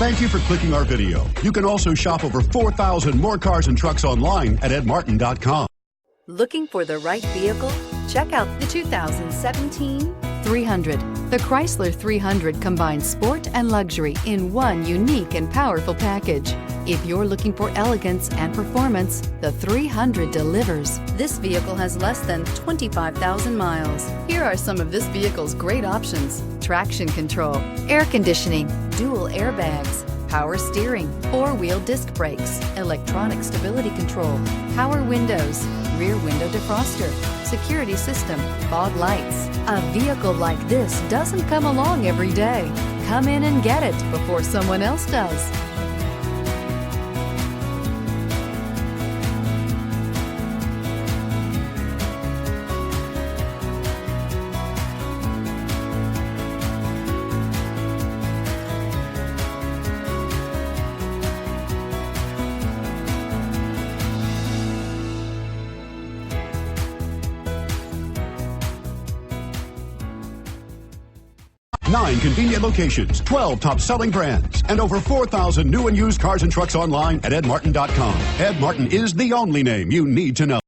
Thank you for clicking our video. You can also shop over 4,000 more cars and trucks online at edmartin.com. Looking for the right vehicle? Check out the 2017 300. The Chrysler 300 combines sport and luxury in one unique and powerful package. If you're looking for elegance and performance, the 300 delivers. This vehicle has less than 25,000 miles. Here are some of this vehicle's great options: traction control, air conditioning, dual airbags, power steering, four-wheel disc brakes, electronic stability control, power windows, rear window defroster, security system, fog lights. A vehicle like this doesn't come along every day. Come in and get it before someone else does. Nine convenient locations, 12 top-selling brands, and over 4,000 new and used cars and trucks online at edmartin.com. Ed Martin is the only name you need to know.